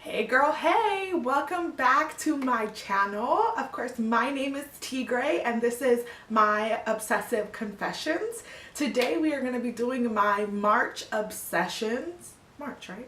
Hey girl, hey! Welcome back to my channel. Of course, my name is Tigray and this is My Obsessive Confessions. Today we are going to be doing my March obsessions. March, right?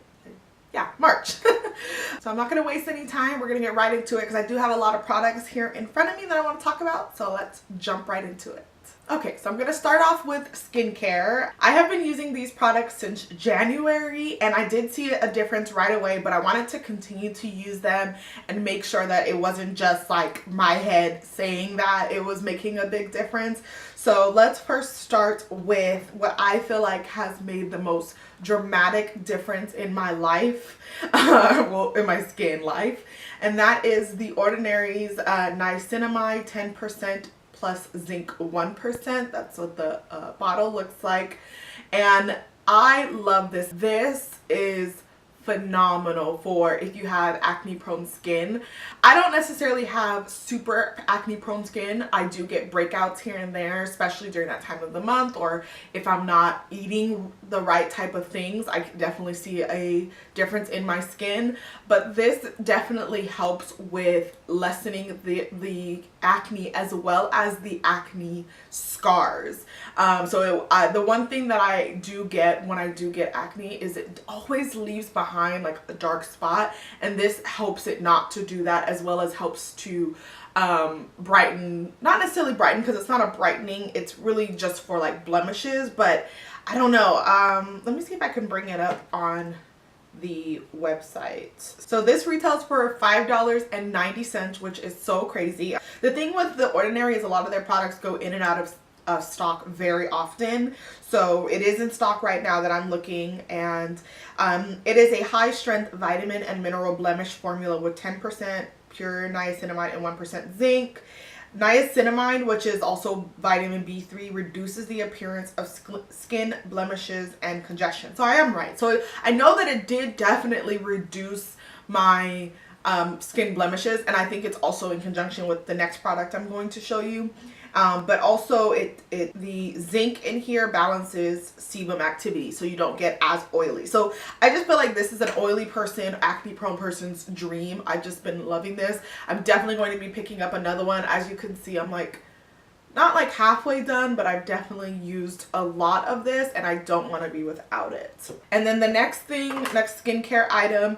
Yeah, March. So I'm not going to waste any time. We're going to get right into it because I do have a lot of products here in front of me that I want to talk about. So let's jump right into it. Okay, so I'm going to start off with skincare. I have been using these products since January and I did see a difference right away, but I wanted to continue to use them and make sure that it wasn't just like my head saying that it was making a big difference. So let's first start with what I feel like has made the most dramatic difference in my life, well, in my skin life, and that is The Ordinary's niacinamide 10% plus zinc 1%. That's what the bottle looks like. And I love this. This is phenomenal for if you have acne prone skin. I don't necessarily have super acne prone skin. I do get breakouts here and there, especially during that time of the month, or if I'm not eating the right type of things, I can definitely see a difference in my skin. But this definitely helps with lessening the acne as well as the acne scars. The one thing that I do get when I do get acne is it always leaves behind like a dark spot, and this helps it not to do that, as well as helps to brighten, not necessarily brighten because it's not a brightening, it's really just for like blemishes, but I don't know. Let me see if I can bring it up on the website. So this retails for $5.90, which is so crazy. The thing with The Ordinary is a lot of their products go in and out of stock very often. So it is in stock right now that I'm looking, and it is a high strength vitamin and mineral blemish formula with 10% pure niacinamide and 1% zinc. Niacinamide, which is also vitamin B3, reduces the appearance of skin blemishes and congestion. So I am right. So I know that it did definitely reduce my skin blemishes, and I think it's also in conjunction with the next product I'm going to show you. But also the zinc in here balances sebum activity, so you don't get as oily. So I just feel like this is an oily person, acne prone person's dream. I've just been loving this. I'm definitely going to be picking up another one. As you can see, I'm like not like halfway done, but I've definitely used a lot of this and I don't want to be without it. And then the next skincare item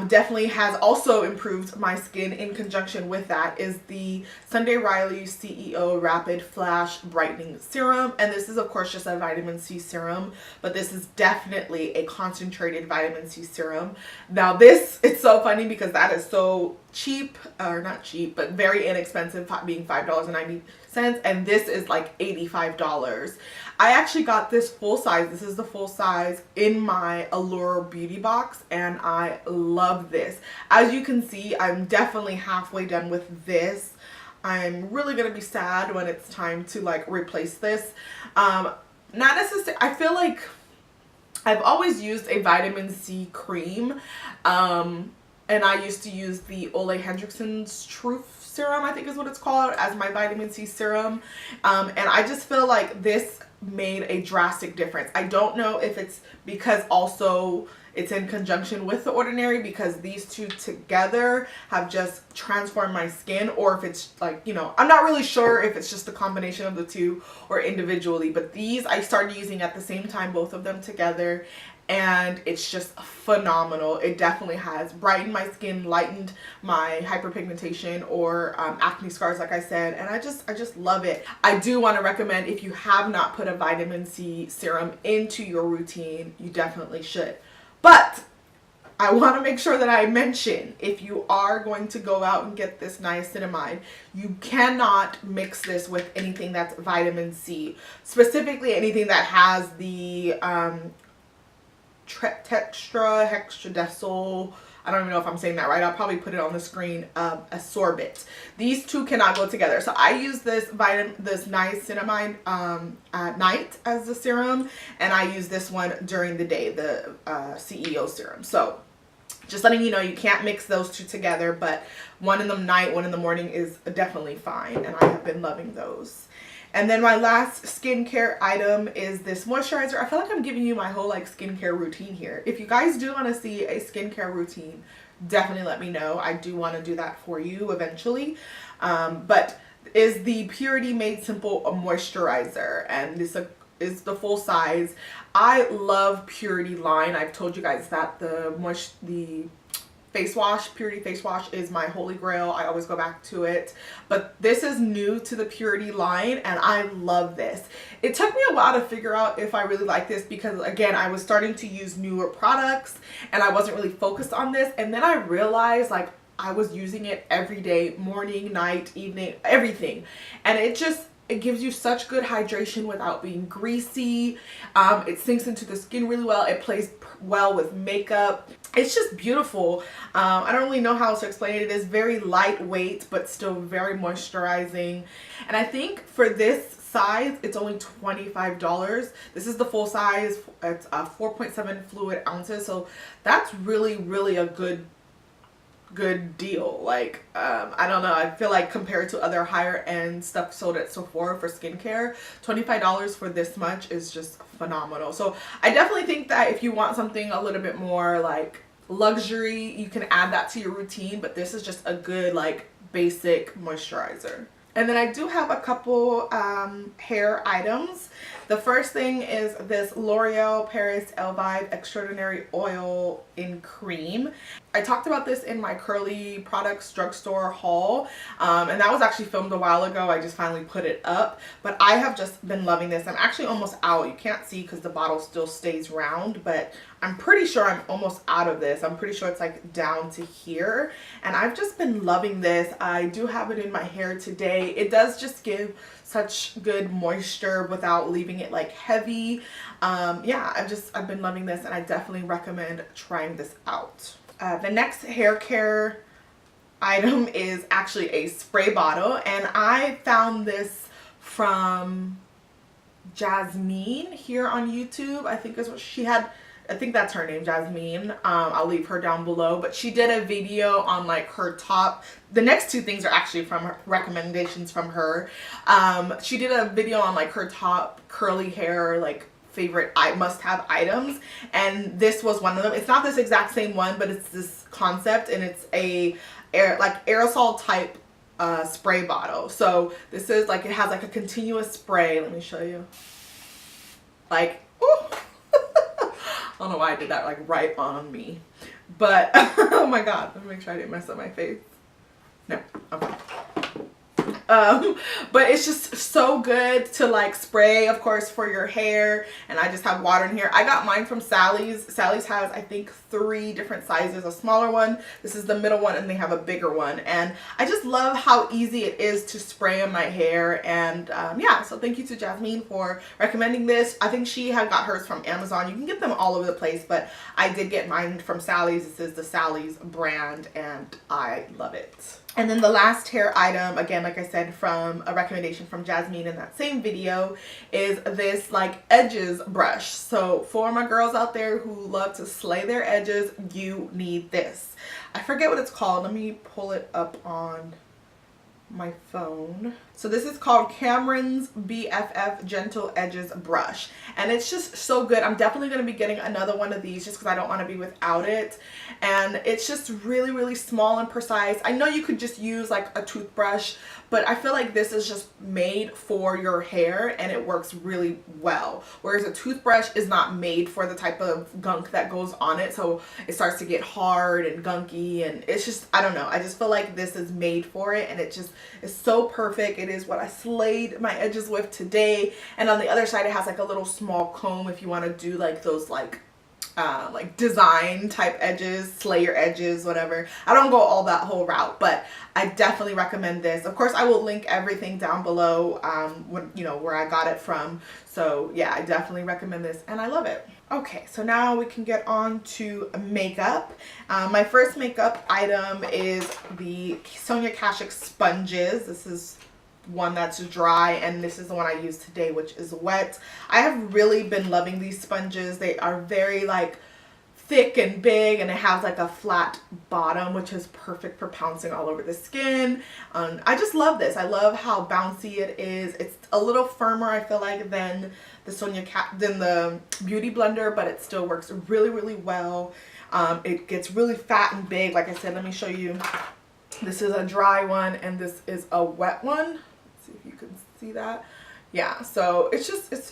definitely has also improved my skin in conjunction with that is the Sunday Reilly CEO Rapid Flash Brightening Serum. And this is of course just a vitamin C serum, but this is definitely a concentrated vitamin C serum. Now this, it's so funny because that is so cheap, or not cheap, but very inexpensive, being $5.90, and this is like $85. I actually got this full size. This is the full size in my Allure beauty box, and I love this. As you can see, I'm definitely halfway done with this. I'm really gonna be sad when it's time to like replace this. Not necessarily, I feel like I've always used a vitamin C cream, and I used to use the Ole Hendrickson's Truth Serum, I think is what it's called, as my vitamin C serum. And I just feel like this made a drastic difference. I don't know if it's because also it's in conjunction with The Ordinary, because these two together have just transformed my skin, or if it's like, you know, I'm not really sure if it's just a combination of the two or individually, but these I started using at the same time, both of them together, and it's just phenomenal. It definitely has brightened my skin, lightened my hyperpigmentation or acne scars, like I said, and I just love it. I do want to recommend, if you have not put a vitamin C serum into your routine, you definitely should. But I want to make sure that I mention, if you are going to go out and get this niacinamide, you cannot mix this with anything that's vitamin C, specifically anything that has the hexadecyl, I don't even know if I'm saying that right, I'll probably put it on the screen, ascorbate. These two cannot go together. So I use this niacinamide at night as the serum, and I use this one during the day, the CEO serum. So just letting you know, you can't mix those two together, but one in the night, one in the morning is definitely fine, and I have been loving those. And then my last skincare item is this moisturizer. I feel like I'm giving you my whole like skincare routine here. If you guys do want to see a skincare routine, definitely let me know. I do want to do that for you eventually. But is the Purity Made Simple moisturizer, and this is the full size. I love Purity line. I've told you guys that the face wash, Purity face wash, is my holy grail. I always go back to it. But this is new to the Purity line and I love this. It took me a while to figure out if I really like this because, again, I was starting to use newer products and I wasn't really focused on this. And then I realized, like, I was using it every day, morning, night, evening, everything. And it gives you such good hydration without being greasy. It sinks into the skin really well. It plays well with makeup. It's just beautiful. I don't really know how else to explain it. It is very lightweight, but still very moisturizing. And I think for this size, it's only $25. This is the full size. It's 4.7 fluid ounces. So that's really, really a good deal. Like, I don't know, I feel like compared to other higher end stuff sold at Sephora for skincare, $25 for this much is just phenomenal. So I definitely think that if you want something a little bit more like luxury, you can add that to your routine, but this is just a good like basic moisturizer. And then I do have a couple hair items. The first thing is this L'Oreal Paris Elvive Extraordinary Oil in Cream. I talked about this in my Curly Products drugstore haul, and that was actually filmed a while ago. I just finally put it up, but I have just been loving this. I'm actually almost out. You can't see because the bottle still stays round, but I'm pretty sure I'm almost out of this. I'm pretty sure it's like down to here, and I've just been loving this. I do have it in my hair today. It does just give such good moisture without leaving it like heavy. Yeah, I've been loving this and I definitely recommend trying this out. The next hair care item is actually a spray bottle, and I found this from Jasmine here on YouTube. I think is what she had. I think that's her name, Jasmine. I'll leave her down below, but she did a video on like her top. The next two things are actually from her recommendations from her. She did a video on like her top curly hair, like favorite must-have items, and this was one of them. It's not this exact same one, but it's this concept, and it's a aerosol type spray bottle. So this is like, it has like a continuous spray. Let me show you. Like, ooh. I don't know why I did that like right on me, but oh my god, let me make sure I didn't mess up my face. No, okay. But it's just so good to like spray, of course, for your hair. And I just have water in here. I got mine from Sally's. Sally's has, I think, 3 different sizes. A smaller one, this is the middle one, and they have a bigger one. And I just love how easy it is to spray on my hair. And yeah, so thank you to Jasmine for recommending this. I think she had got hers from Amazon. You can get them all over the place, but I did get mine from Sally's. This is the Sally's brand, and I love it. And then the last hair item, again, like I said, from a recommendation from Jasmine in that same video, is this like edges brush. So for my girls out there who love to slay their edges, you need this. I forget what it's called. Let me pull it up on my phone. So this is called Cameron's BFF Gentle Edges Brush, and it's just so good. I'm definitely going to be getting another one of these just because I don't want to be without it. And it's just really, really small and precise. I know you could just use like a toothbrush, but I feel like this is just made for your hair and it works really well. Whereas a toothbrush is not made for the type of gunk that goes on it, so it starts to get hard and gunky, and it's just, I don't know. I just feel like this is made for it, and it just is so perfect. It is what I slayed my edges with today. And on the other side, it has like a little small comb if you want to do like those like design type edges, slay your edges, whatever. I don't go all that whole route, but I definitely recommend this. Of course, I will link everything down below, when, you know, where I got it from. So yeah, I definitely recommend this and I love it. Okay, so now we can get on to makeup. My first makeup item is the Sonia Kashuk sponges. This is one that's dry, and this is the one I use today, which is wet. I have really been loving these sponges. They are very like thick and big, and it has like a flat bottom, which is perfect for pouncing all over the skin. I just love this. I love how bouncy it is. It's a little firmer, I feel like, than the Beauty Blender, but it still works really, really well. It gets really fat and big. Like I said, let me show you. This is a dry one and this is a wet one. Let's see if you can see that. Yeah, so it's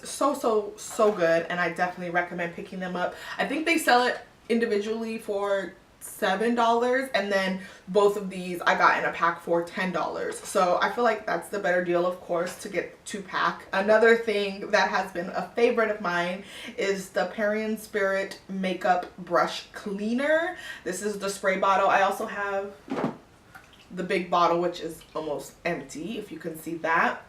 so good, and I definitely recommend picking them up. I think they sell it individually for $7, and then both of these I got in a pack for $10. So I feel like that's the better deal, of course, to get 2-pack. Another thing that has been a favorite of mine is the Perfume Spirit Makeup Brush Cleaner. This is the spray bottle. I also have the big bottle, which is almost empty, if you can see that.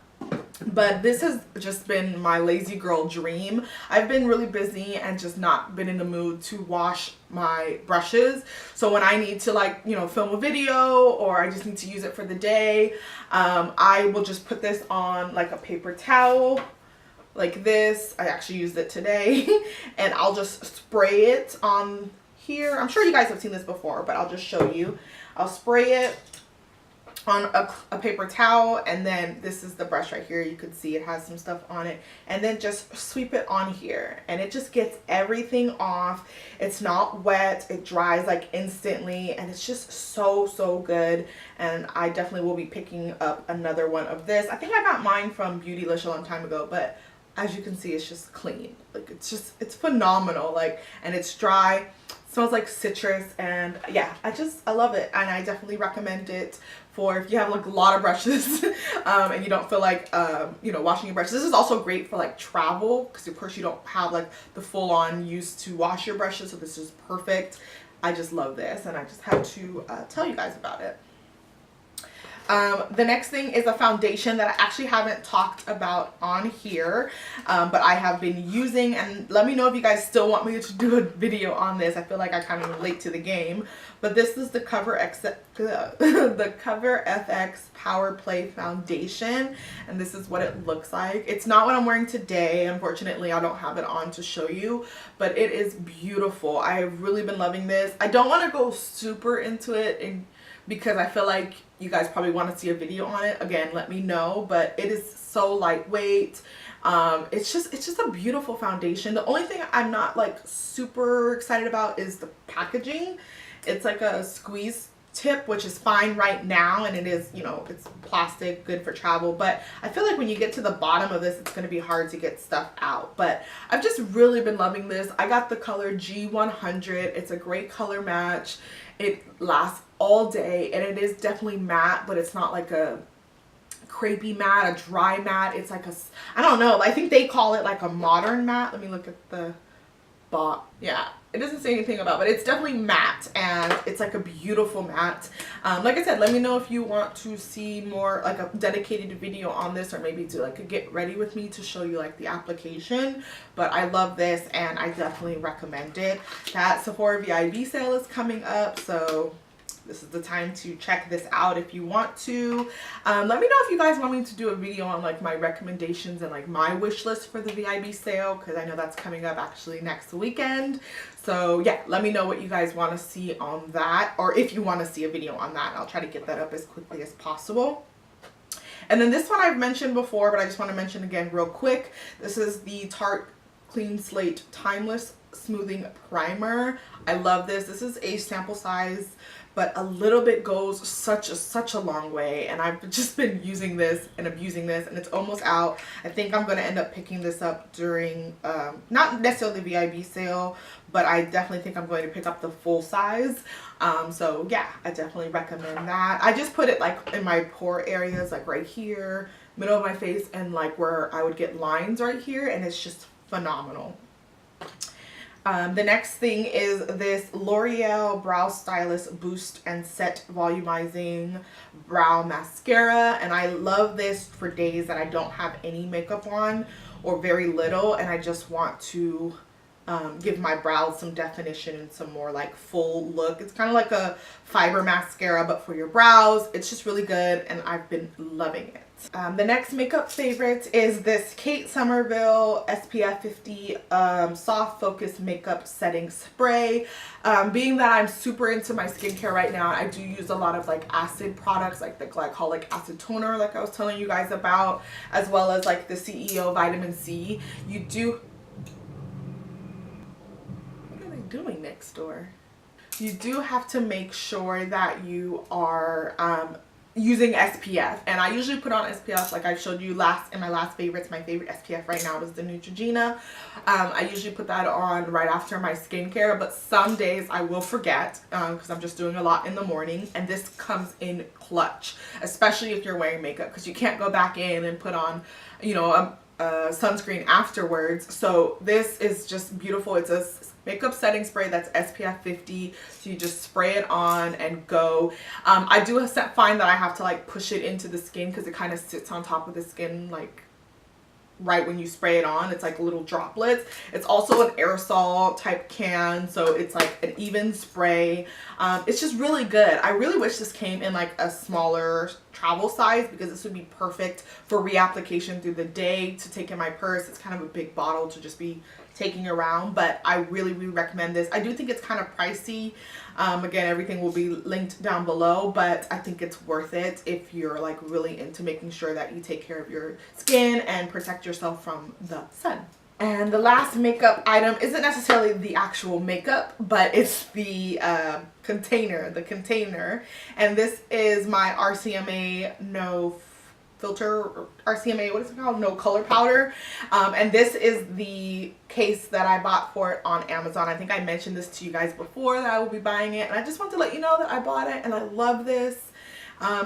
But this has just been my lazy girl dream. I've been really busy and just not been in the mood to wash my brushes. So when I need to, like, you know, film a video or I just need to use it for the day, I will just put this on like a paper towel like this. I actually used it today and I'll just spray it on here. I'm sure you guys have seen this before, but I'll just show you. I'll spray it on a paper towel, and then this is the brush right here. You can see it has some stuff on it, and then just sweep it on here, and it just gets everything off. It's not wet, it dries like instantly, and it's just so good. And I definitely will be picking up another one of this. I think I got mine from Beautylish a long time ago, but as you can see, it's just clean. Like, it's phenomenal. Like, and it's dry, smells like citrus, and yeah, I love it, and I definitely recommend it for if you have like a lot of brushes and you don't feel like you know, washing your brushes. This is also great for like travel, because of course you don't have like the full-on use to wash your brushes, so this is perfect. I just love this, and I just had to tell you guys about it. The next thing is a foundation that I actually haven't talked about on here, but I have been using, and let me know if you guys still want me to do a video on this. I feel like I kind of late to the game, but this is the Cover FX Power Play Foundation, and this is what it looks like. It's not what I'm wearing today. Unfortunately, I don't have it on to show you, but it is beautiful. I have really been loving this. I don't want to go super into it because I feel like you guys probably want to see a video on it. Again, let me know, but it is so lightweight. It's just a beautiful foundation. The only thing I'm not like super excited about is the packaging. It's like a squeeze tip, which is fine right now, and it is, you know, it's plastic, good for travel, but I feel like when you get to the bottom of this, it's going to be hard to get stuff out. But I've just really been loving this. I got the color G100. It's a great color match. It lasts all day, and it is definitely matte, but it's not like a crepey matte, a dry matte. It's like I don't know, I think they call it like a modern matte. Let me look at the yeah, it doesn't say anything about, but it's definitely matte, and it's like a beautiful matte. Like I said, let me know if you want to see more like a dedicated video on this, or maybe to like get ready with me to show you like the application. But I love this, and I definitely recommend it. That Sephora VIB sale is coming up, so this is the time to check this out if you want to. Let me know if you guys want me to do a video on like my recommendations and like my wish list for the VIB sale, because I know that's coming up actually next weekend. So yeah, let me know what you guys want to see on that, or if you want to see a video on that. I'll try to get that up as quickly as possible. And then this one I've mentioned before, but I just want to mention again real quick. This is the Tarte Clean Slate Timeless Smoothing Primer. I love this. This is a sample size, but a little bit goes such a long way, and I've just been using this and abusing this, and it's almost out. I think I'm going to end up picking this up during not necessarily the VIB sale, but I definitely think I'm going to pick up the full size. So yeah, I definitely recommend that. I just put it like in my pore areas, like right here, middle of my face, and like where I would get lines right here, and it's just phenomenal. The next thing is this L'Oreal Brow Stylist Boost and Set Volumizing Brow Mascara, and I love this for days that I don't have any makeup on or very little, and I just want to give my brows some definition and some more like full look. It's kind of like a fiber mascara, but for your brows. It's just really good, and I've been loving it. The next makeup favorite is this Kate Somerville SPF 50 Soft Focus Makeup Setting Spray. Being that I'm super into my skincare right now, I do use a lot of like acid products, like the glycolic acid toner like I was telling you guys about, as well as like the CEO vitamin C. You do... What are they doing next door? You do have to make sure that you are using SPF, and I usually put on SPF like I showed you in my last favorites. My favorite SPF right now is the Neutrogena. I usually put that on right after my skincare, but some days I will forget because I'm just doing a lot in the morning, and this comes in clutch, especially if you're wearing makeup, because you can't go back in and put on, you know, a sunscreen afterwards. So this is just beautiful. It's a makeup setting spray that's SPF 50, so you just spray it on and go. I do find that I have to like push it into the skin because it kind of sits on top of the skin like right when you spray it on. It's like little droplets. It's also an aerosol type can, so it's like an even spray. It's just really good. I really wish this came in like a smaller travel size, because this would be perfect for reapplication through the day, to take in my purse. It's kind of a big bottle to just be taking around, but I really recommend this. I do think it's kind of pricey. Again, everything will be linked down below, but I think it's worth it if you're like really into making sure that you take care of your skin and protect yourself from the sun. And the last makeup item isn't necessarily the actual makeup, but it's the container. And this is my RCMA No Filter, RCMA, what is it called? No Color Powder. And this is the case that I bought for it on Amazon. I think I mentioned this to you guys before, that I will be buying it, and I just want to let you know that I bought it and I love this.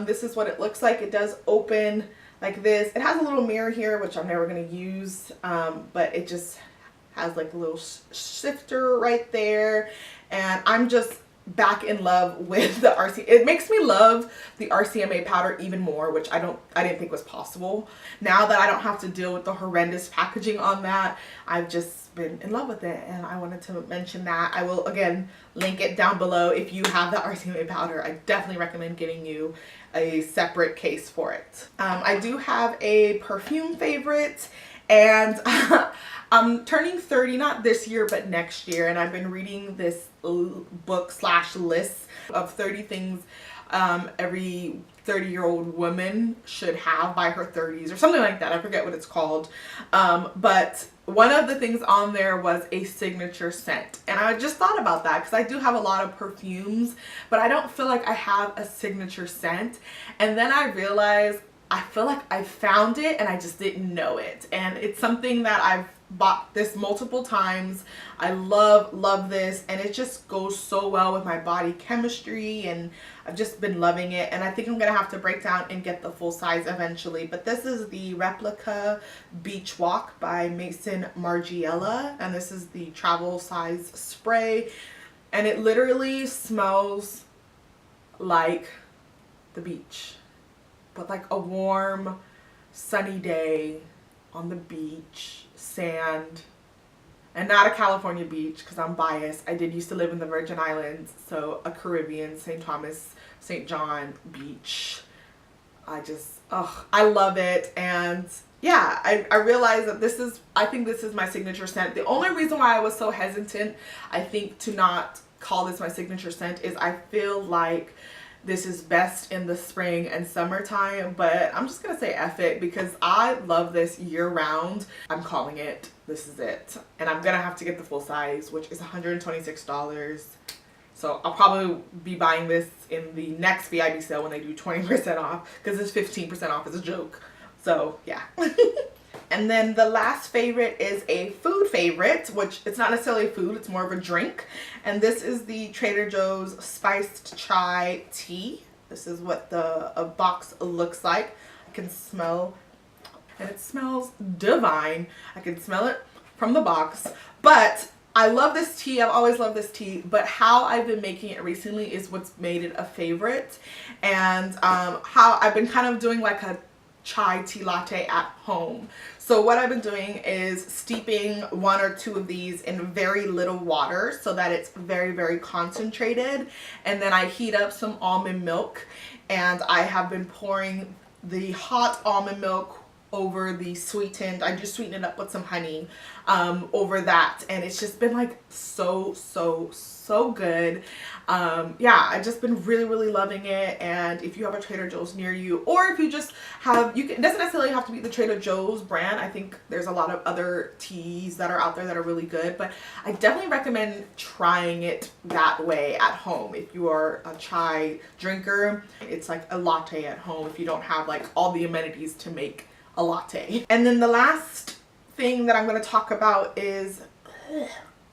This is what it looks like. It does open like this. It has a little mirror here, which I'm never going to use, but it just has like a little shifter right there, and I'm just back in love with the It makes me love the RCMA powder even more, which I didn't think was possible. Now that I don't have to deal with the horrendous packaging on that, I've just been in love with it, and I wanted to mention that. I will again link it down below. If you have the RCMA powder, I definitely recommend getting you a separate case for it. I do have a perfume favorite, and I'm turning 30, not this year, but next year, and I've been reading this book slash list of 30 things every 30-year-old woman should have by her 30s or something like that. I forget what it's called. But one of the things on there was a signature scent, and I just thought about that because I do have a lot of perfumes, but I don't feel like I have a signature scent. And then I realized I feel like I found it and I just didn't know it, and it's something that I've bought this multiple times. I love this, and it just goes so well with my body chemistry, and I've just been loving it. And I think I'm gonna have to break down and get the full size eventually, but this is the Replica Beach Walk by Maison Margiela, and this is the travel size spray, and it literally smells like the beach, but like a warm sunny day on the beach, sand, and not a California beach because I'm biased. I did used to live in the Virgin Islands, so a Caribbean, St. Thomas, St. John beach. I love it. And yeah, I realized that I think this is my signature scent. The only reason why I was so hesitant, I think, to not call this my signature scent is I feel like this is best in the spring and summertime, but I'm just gonna say F it because I love this year round. I'm calling it, this is it. And I'm gonna have to get the full size, which is $126. So I'll probably be buying this in the next VIB sale when they do 20% off, because it's 15% off as a joke. So yeah. And then the last favorite is a food favorite, which it's not necessarily food, it's more of a drink. And this is the Trader Joe's Spiced Chai Tea. This is what a box looks like. I can smell, and it smells divine. I can smell it from the box. But I love this tea. I've always loved this tea, but how I've been making it recently is what's made it a favorite. And how I've been kind of doing like a chai tea latte at home. So what I've been doing is steeping 1 or 2 of these in very little water so that it's very concentrated, and then I heat up some almond milk, and I have been pouring the hot almond milk over the sweetened. I just sweeten it up with some honey over that, and it's just been like so good. Yeah, I've just been really loving it. And if you have a Trader Joe's near you, or if you just have, it doesn't necessarily have to be the Trader Joe's brand. I think there's a lot of other teas that are out there that are really good, but I definitely recommend trying it that way at home. If you are a chai drinker, it's like a latte at home if you don't have like all the amenities to make a latte. And then the last thing that I'm going to talk about is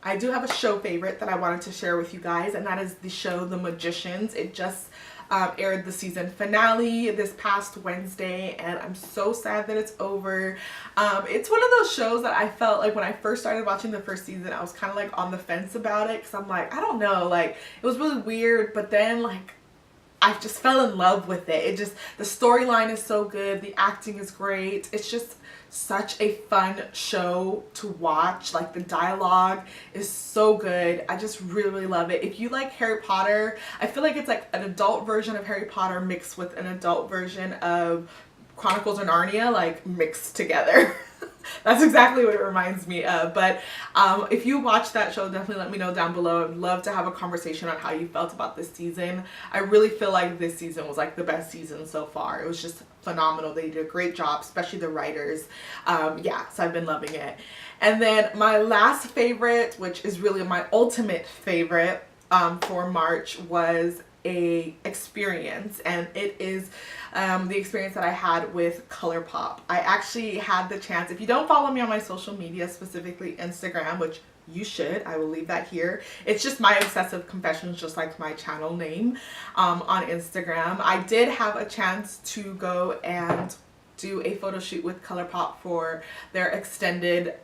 I do have a show favorite that I wanted to share with you guys, and that is the show The Magicians. It just aired the season finale this past Wednesday, and I'm so sad that it's over. It's one of those shows that I felt like when I first started watching the first season, I was kind of like on the fence about it, because I'm like, I don't know, like it was really weird, but then like I just fell in love with it. It just, the storyline is so good, the acting is great, it's just such a fun show to watch. Like the dialogue is so good. I just really love it. If you like Harry Potter, I feel like it's like an adult version of Harry Potter mixed with an adult version of Chronicles of Narnia, like mixed together. That's exactly what it reminds me of. But if you watch that show, definitely let me know down below. I'd love to have a conversation on how you felt about this season. I really feel like this season was like the best season so far. It was just phenomenal. They did a great job, especially the writers. Yeah, so I've been loving it. And then my last favorite, which is really my ultimate favorite for March, was a experience, and it is the experience that I had with Colourpop. I actually had the chance, if you don't follow me on my social media, specifically Instagram, which you should, I will leave that here. It's just My Obsessive Confessions, just like my channel name on Instagram. I did have a chance to go and do a photo shoot with Colourpop for their extended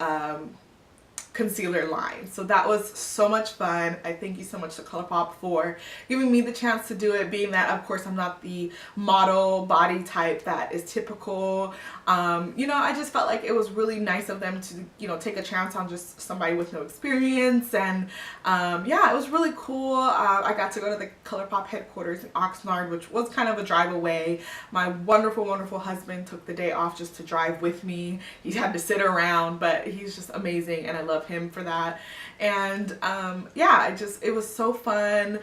concealer line. So that was so much fun. I thank you so much to Colourpop for giving me the chance to do it, being that of course I'm not the model body type that is typical. You know, I just felt like it was really nice of them to, you know, take a chance on just somebody with no experience. And yeah, it was really cool. I got to go to the Colourpop headquarters in Oxnard, which was kind of a drive away. My wonderful husband took the day off just to drive with me. He had to sit around, but he's just amazing, and I love him for that. And yeah, it was so fun.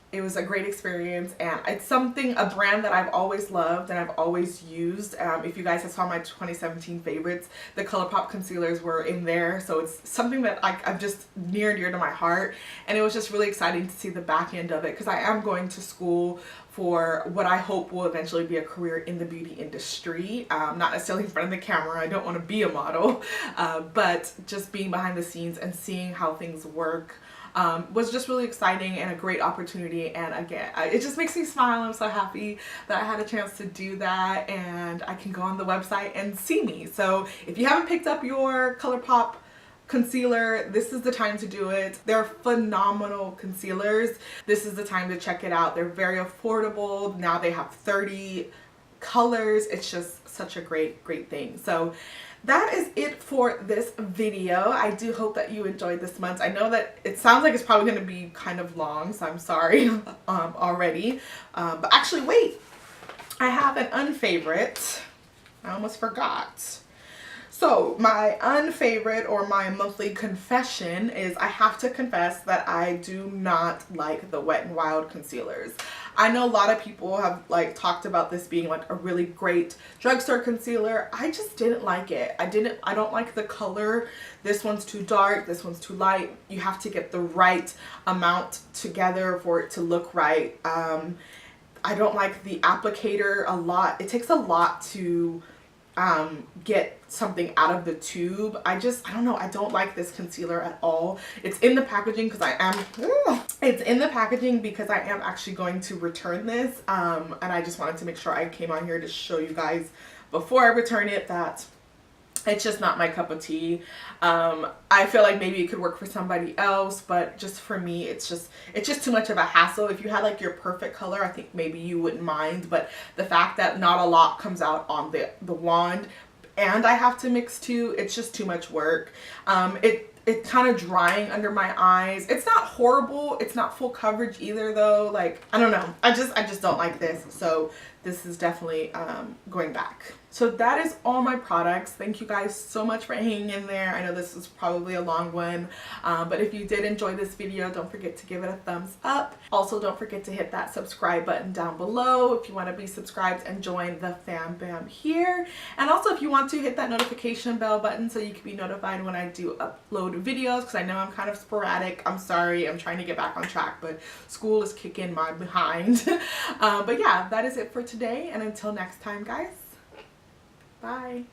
It was a great experience, and it's something, a brand that I've always loved and I've always used. If you guys have saw my 2017 favorites, the Colourpop concealers were in there, so it's something that I've just near and dear to my heart. And it was just really exciting to see the back end of it, because I am going to school for what I hope will eventually be a career in the beauty industry. Not necessarily in front of the camera, I don't want to be a model, but just being behind the scenes and seeing how things work was just really exciting and a great opportunity. And again, it just makes me smile. I'm so happy that I had a chance to do that, and I can go on the website and see me. So if you haven't picked up your Colourpop concealer, this is the time to do it. They're phenomenal concealers. This is the time to check it out. They're very affordable. Now they have 30 colors. It's just such a great thing. So that is it for this video. I do hope that you enjoyed this month. I know that it sounds like it's probably going to be kind of long, so I'm sorry already. But actually, wait, I have an unfavorite. I almost forgot. So my unfavorite, or my monthly confession, is I have to confess that I do not like the Wet n Wild concealers. I know a lot of people have like talked about this being like a really great drugstore concealer. I just didn't like it. I don't like the color. This one's too dark, this one's too light. You have to get the right amount together for it to look right. I don't like the applicator a lot. It takes a lot to get something out of the tube. I don't know, I don't like this concealer at all. It's in the packaging because I am actually going to return this, and I just wanted to make sure I came on here to show you guys before I return it that it's just not my cup of tea. I feel like maybe it could work for somebody else, but just for me, it's just too much of a hassle. If you had like your perfect color, I think maybe you wouldn't mind, but the fact that not a lot comes out on the wand, and I have to mix too, it's just too much work. It's kind of drying under my eyes. It's not horrible. It's not full coverage either though. Like, I don't know. I just don't like this. So this is definitely going back. So that is all my products. Thank you guys so much for hanging in there. I know this was probably a long one, but if you did enjoy this video, don't forget to give it a thumbs up. Also, don't forget to hit that subscribe button down below if you want to be subscribed and join the fam bam here. And also, if you want to hit that notification bell button so you can be notified when I do upload videos, because I know I'm kind of sporadic. I'm sorry, I'm trying to get back on track, but school is kicking my behind. But yeah, that is it for today, and until next time, guys. Bye.